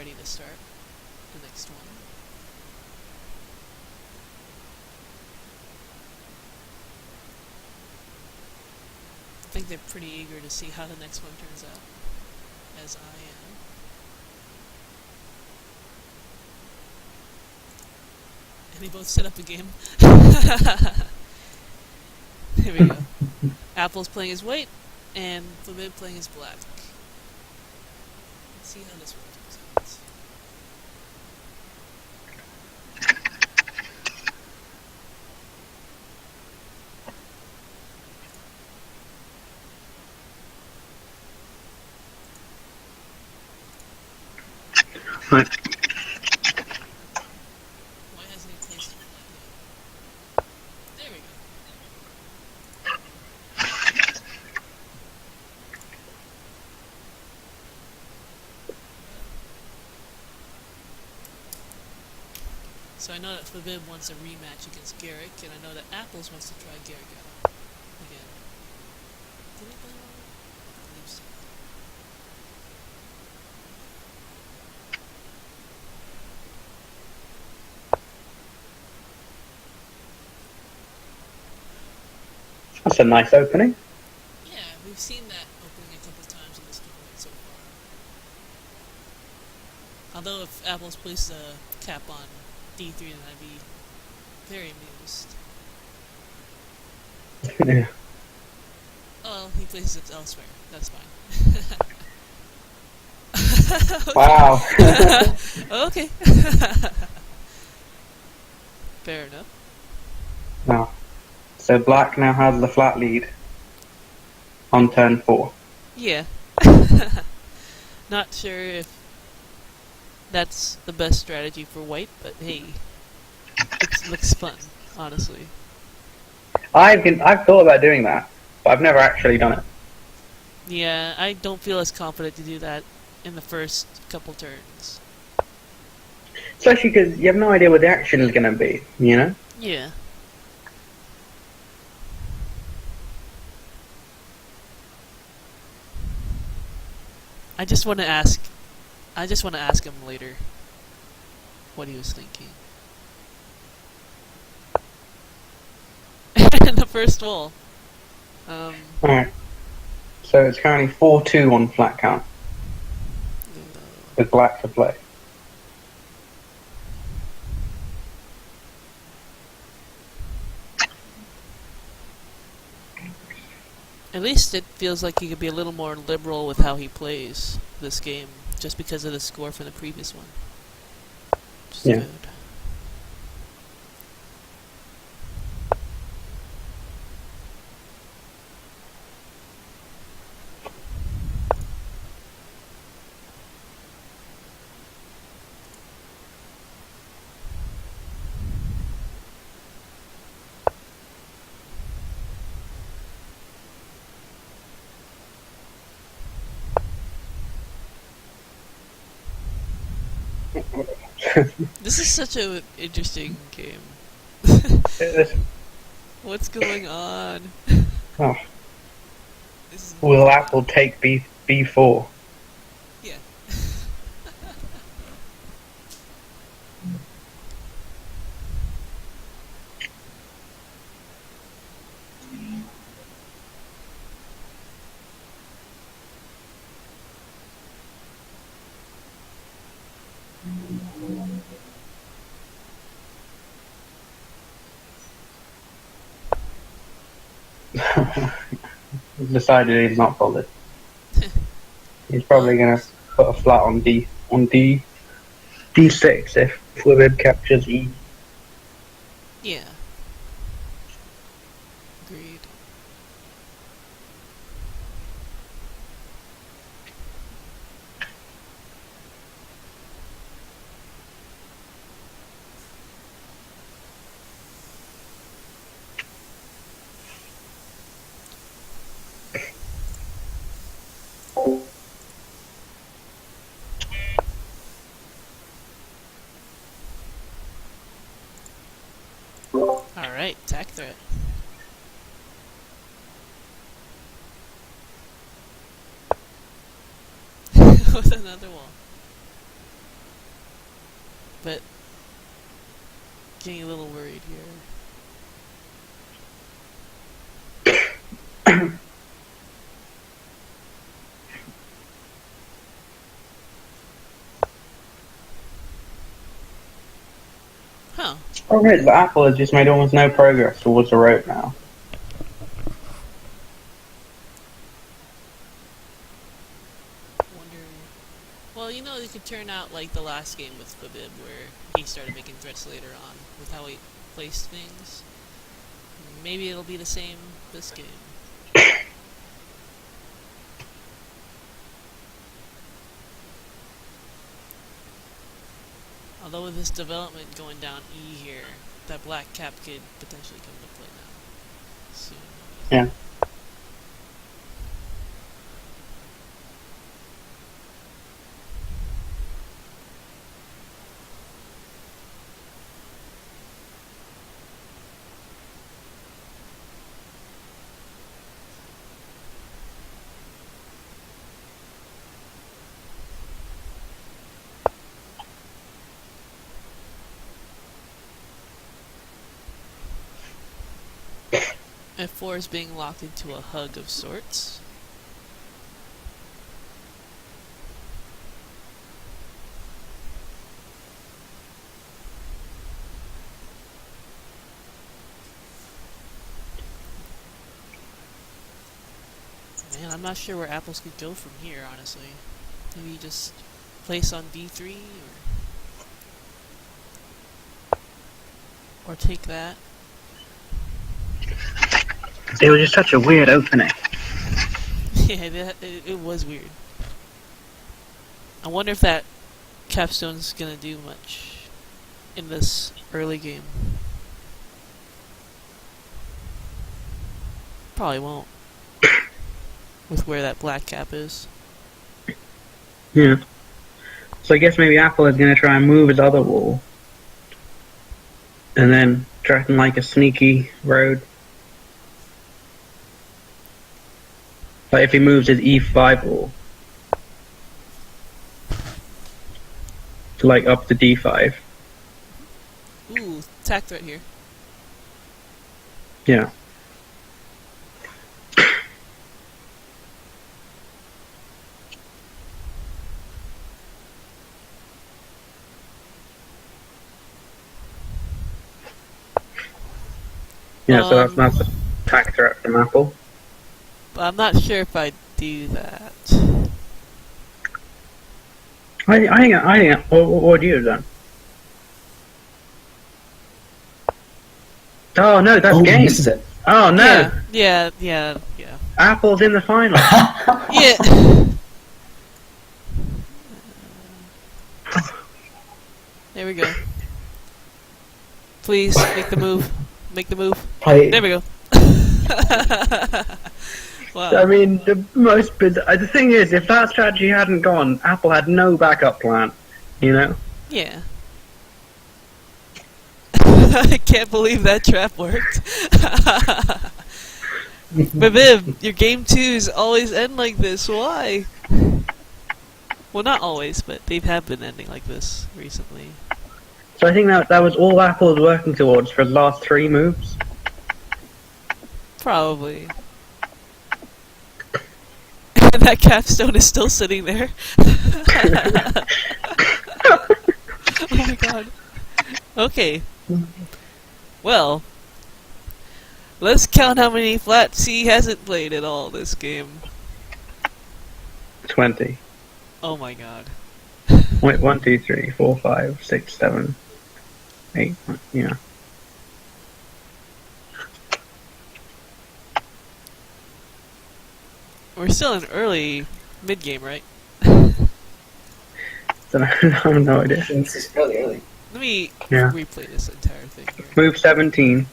ready to start the next one. I think they're pretty eager to see how the next one turns out, as I am. And they both set up a game. Here we go. Apple's playing as white, and fwwwwwibib playing as black. Let's see how this one turns out. Right. Why hasn't he placed it flat yet? There we go. So I know that fwwwwwibib wants a rematch against Gerrek, and I know that Apples wants to try Gerrek out again. Did he play one? I believe so. That's a nice opening. Yeah, we've seen that opening a couple times in this tournament so far. Although if Apples placed a cap on D3, then I'd be very amused. Yeah. Oh, he places it elsewhere. That's fine. Wow. Okay. Fair enough. No. So black now has the flat lead on turn 4. Yeah. Not sure if that's the best strategy for white, but hey, it looks fun, honestly. I've thought about doing that, but I've never actually done it. Yeah, I don't feel as confident to do that in the first couple turns. Especially because you have no idea what the action is going to be, you know? Yeah. I just want to ask him later what he was thinking. In the first wall. Alright. So it's currently 4-2 on flat count with black to play. At least it feels like he could be a little more liberal with how he plays this game, just because of the score from the previous one. Which is Yeah. good. This is such an interesting game. What's going on? Oh. This is Will Apple take B4? Yeah. He's decided he's not bothered. He's probably going to put a flat on D6 if fwwwwibib captures E. Yeah. Agreed. Alright, attack threat. With another wall. but getting a little worried here. Huh. Problem is, Apple has just made almost no progress towards the rope now. Wonder. Well, you know, it could turn out like the last game with fwwwwwibib, where he started making threats later on with how he placed things. Maybe it'll be the same this game. Although with this development going down E here, that black cap could potentially come into play now. Soon. Yeah. F4 is being locked into a hug of sorts. Man, I'm not sure where apples could go from here, honestly. Maybe just place on D3 or take that. It was just such a weird opening. Yeah, it was weird. I wonder if that capstone's gonna do much in this early game. Probably won't. With where that black cap is. Yeah. So I guess maybe Apple is going to try and move his other wall. And then threaten like a sneaky road. Like if he moves his E5 wall. To like up to D5. Ooh, attack threat here. Yeah. Yeah, so that's a attack threat from Apple. But I'm not sure if I'd do that. I think what would you have done? Oh no, that's game. This is it. Oh no. Yeah. Apple's in the final. Yeah. There we go. Please, make the move. Make the move. There we go. Wow. I mean, the thing is, if that strategy hadn't gone, Apple had no backup plan. You know? Yeah. I can't believe that trap worked. Bibib, your game 2s always end like this. Why? Well, not always, but they have been ending like this recently. So I think that was all Apple was working towards for the last 3 moves. Probably. And that capstone is still sitting there. Oh my god. Okay. Well, let's count how many flat C hasn't played at all this game. 20. Oh my god. Wait, 1, 2, 3, 4, 5, 6, 7, 8. Yeah. We're still in early mid-game, right? I have no idea. This is fairly early. Let me Yeah. replay this entire thing here. Move 17.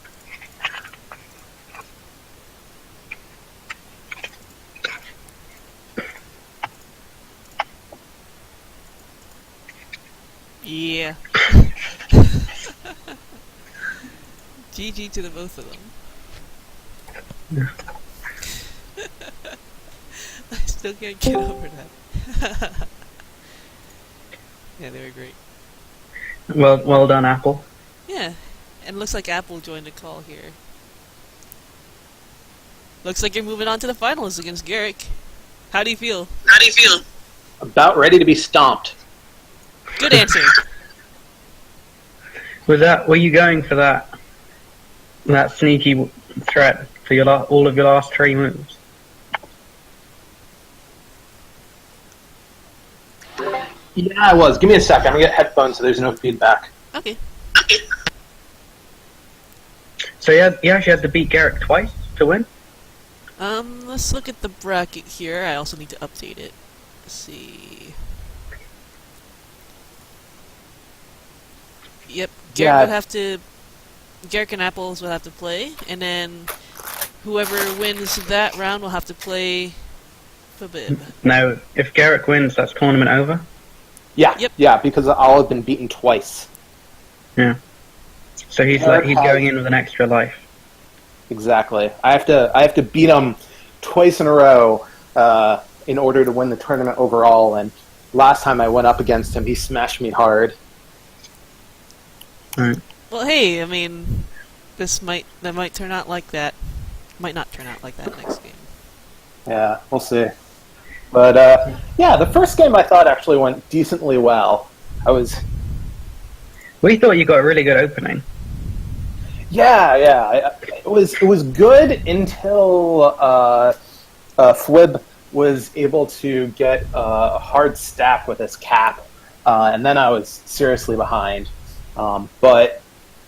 Yeah. GG to the both of them. Yeah. I still can't get over that. Yeah, they were great. Well done, Apple. Yeah, and looks like Apple joined the call here. Looks like you're moving on to the finals against Gerrek. How do you feel? About ready to be stomped. Good answer. Were you going for that sneaky threat for all of your last 3 moves? Yeah, I was. Give me a second. I'm going to get headphones so there's no feedback. Okay. So you actually had to beat Gerrek twice to win? Let's look at the bracket here. I also need to update it. Let's see. Yep, Gerrek and Apples will have to play, and then whoever wins that round will have to play fwwwwibib. No, if Gerrek wins, that's tournament over? Yeah, Yep. yeah, because I'll have been beaten twice. Yeah. So he's going in with an extra life. Exactly. I have to beat him twice in a row in order to win the tournament overall. And last time I went up against him, he smashed me hard. Right. Well, hey, I mean, that might turn out like that. Might not turn out like that next game. Yeah, we'll see. But yeah, the first game I thought actually went decently well. We thought you got a really good opening. Yeah. It was good until fwwwwib was able to get a hard stack with his cap, and then I was seriously behind. But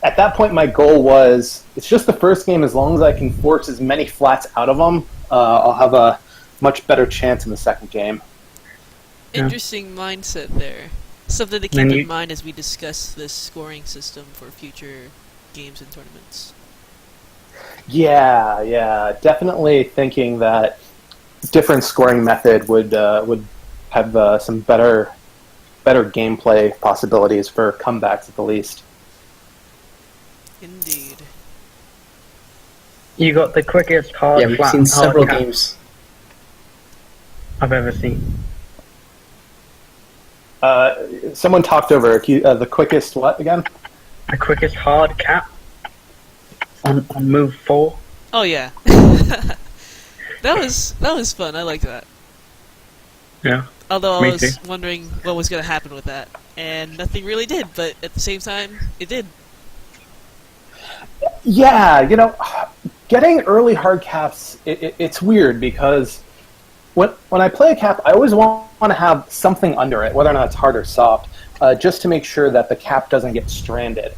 at that point, my goal was, it's just the first game. As long as I can force as many flats out of them, I'll have a much better chance in the second game. Interesting mindset there. Something to keep in mind as we discuss this scoring system for future games and tournaments. Yeah, definitely thinking that different scoring method would have some better gameplay possibilities for comebacks at the least. Indeed. You got the quickest hard Yeah, we've flat seen several cap games. I've ever seen. Someone talked over the quickest what again? The quickest hard cap on move 4. Oh yeah. That was fun. I like that. Yeah. Although I Me was too. wondering what was going to happen with that, and nothing really did. But at the same time, it did. Yeah, getting early hard caps, it's weird because when I play a cap, I always want to have something under it, whether or not it's hard or soft, just to make sure that the cap doesn't get stranded.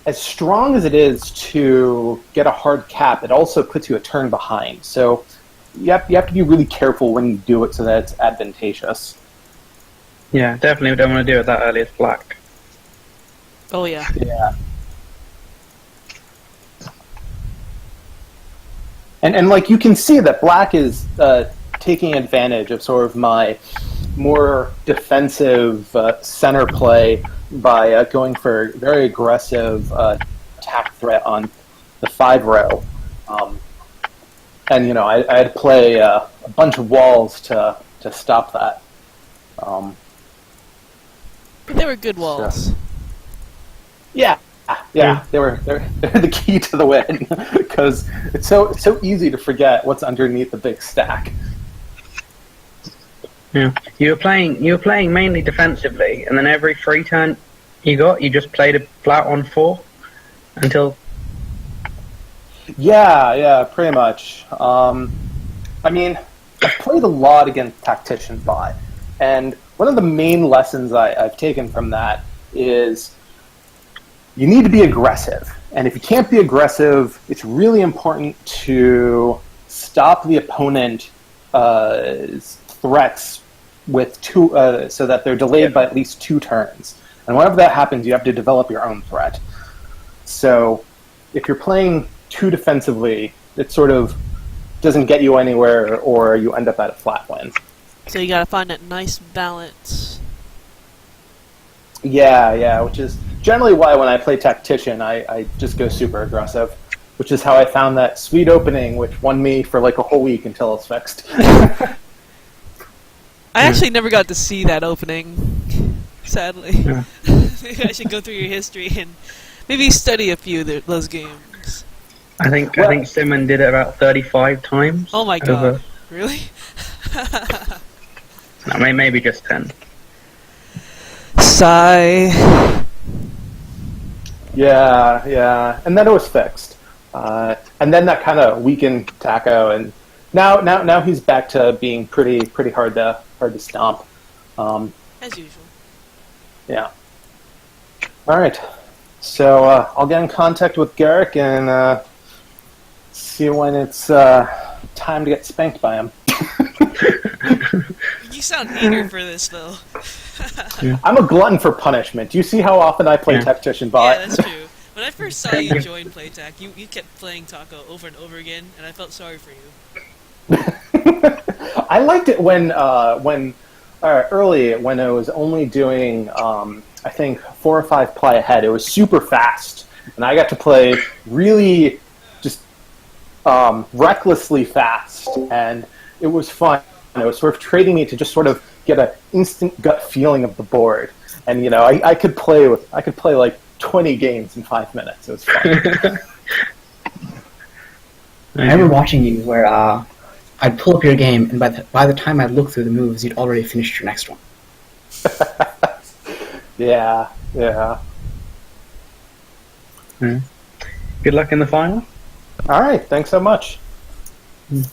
As strong as it is to get a hard cap, it also puts you a turn behind. So you have to be really careful when you do it so that it's advantageous. Yeah, definitely don't want to do it that early as black. Oh yeah. Yeah. And like you can see that black is taking advantage of sort of my more defensive center play by going for very aggressive attack threat on the 5 row. And I had to play a bunch of walls to stop that. But they were good walls. Yeah, they're the key to the win because it's so easy to forget what's underneath the big stack. Yeah. You were playing mainly defensively, and then every free turn you just played a flat on 4 until. Yeah, pretty much. I mean, I've played a lot against Tactician Bot, and one of the main lessons I've taken from that is you need to be aggressive. And if you can't be aggressive, it's really important to stop the opponent's threats with so that they're delayed by at least 2 turns. And whenever that happens, you have to develop your own threat. So if you're playing too defensively, it sort of doesn't get you anywhere, or you end up at a flat win. So you gotta find that nice balance. Yeah, which is generally why when I play Tactician, I just go super aggressive, which is how I found that sweet opening, which won me for like a whole week until it's fixed. I actually never got to see that opening. sadly. Yeah. Maybe I should go through your history and maybe study a few of those games. I think Simon did it about 35 times. Oh my god. Really? No, maybe just 10. Sigh. Yeah. And then it was fixed. And then that kind of weakened Taco, and now he's back to being pretty hard to stomp. As usual. Yeah. All right. So I'll get in contact with Gerrek and see when it's time to get spanked by him. You sound eager for this, though. I'm a glutton for punishment. Do you see how often I play Tactician Bot? Yeah, that's true. When I first saw you join Playtech, you kept playing Taco over and over again, and I felt sorry for you. I liked it when early when I was only doing I think 4 or 5 play ahead. It was super fast, and I got to play really just recklessly fast, and it was fun. It was sort of trading me to just sort of get an instant gut feeling of the board, and I could play like 20 games in 5 minutes. It was fun. I remember watching you where I'd pull up your game, and by the time I'd look through the moves, you'd already finished your next one. Yeah. Good luck in the final. All right. Thanks so much. Mm.